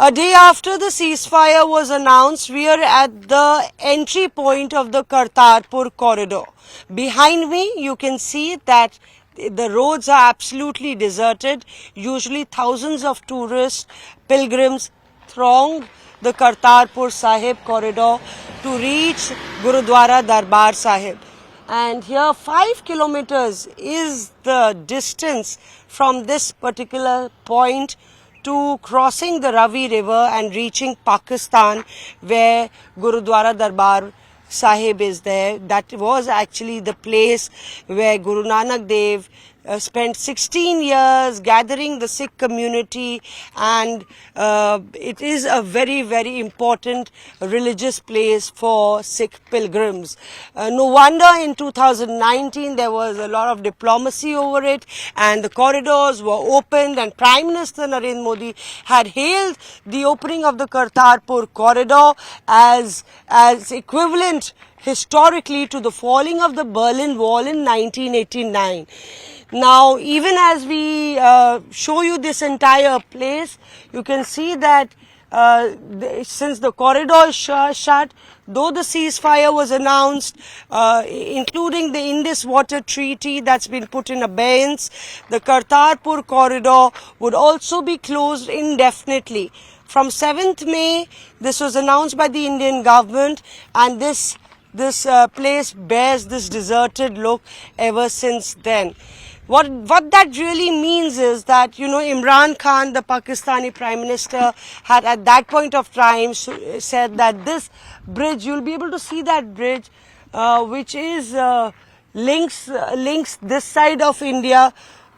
A day after the ceasefire was announced, we are at the entry point of the Kartarpur corridor. Behind me, you can see that the roads are absolutely deserted. Usually thousands of tourists, pilgrims throng the Kartarpur Sahib corridor to reach Gurudwara Darbar Sahib. And here 5 kilometers is the distance from this particular point to crossing the Ravi River and reaching Pakistan, where Gurudwara Darbar Sahib is there. That was actually the place where Guru Nanak Dev spent 16 years gathering the Sikh community, and it is a very, very important religious place for Sikh pilgrims. No wonder in 2019 there was a lot of diplomacy over it, and the corridors were opened, and Prime Minister Narendra Modi had hailed the opening of the Kartarpur corridor as equivalent historically to the falling of the Berlin Wall in 1989. Now, even as we show you this entire place, you can see that since the corridor is shut, though the ceasefire was announced, including the Indus Water Treaty that's been put in abeyance, the Kartarpur corridor would also be closed indefinitely. From 7th May, this was announced by the Indian government, and this place bears this deserted look ever since then. What that really means is that, Imran Khan, the Pakistani Prime Minister, had at that point of time said that this bridge, you'll be able to see that bridge, which is links this side of India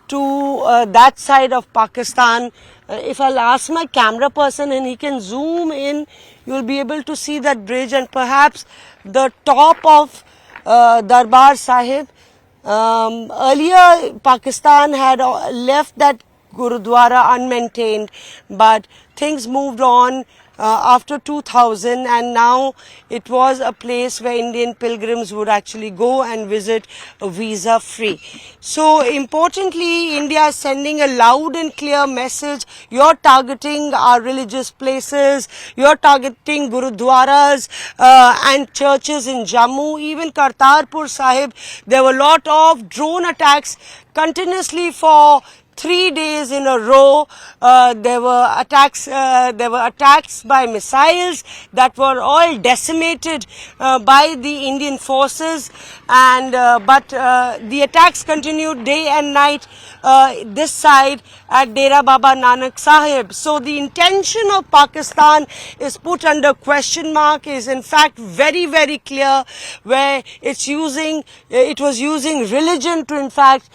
to that side of Pakistan. If I'll ask my camera person and he can zoom in, you'll be able to see that bridge and perhaps the top of Darbar Sahib. Earlier, Pakistan had left that Gurudwara unmaintained, but things moved on after 2000, and now it was a place where Indian pilgrims would actually go and visit visa free. So importantly, India is sending a loud and clear message. You're targeting our religious places, you're targeting Gurudwaras and churches in Jammu, even Kartarpur Sahib. There were a lot of drone attacks continuously for 3 days in a row. There were attacks by missiles that were all decimated by the Indian forces, and but the attacks continued day and night this side at Dera Baba Nanak Sahib. So the intention of Pakistan is put under question mark, is in fact very, very clear, where it was using religion to in fact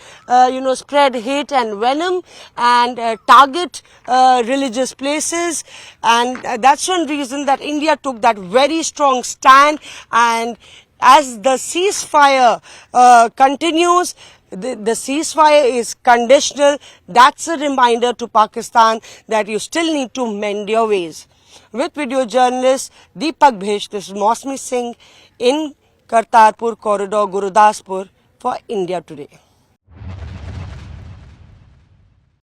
spread hate and venom and target religious places, and that's one reason that India took that very strong stand. And as the ceasefire continues, the ceasefire is conditional. That's a reminder to Pakistan that you still need to mend your ways. With video journalist Deepak Bhish, this is Mosmi Singh in Kartarpur Corridor, Gurudaspur for India Today.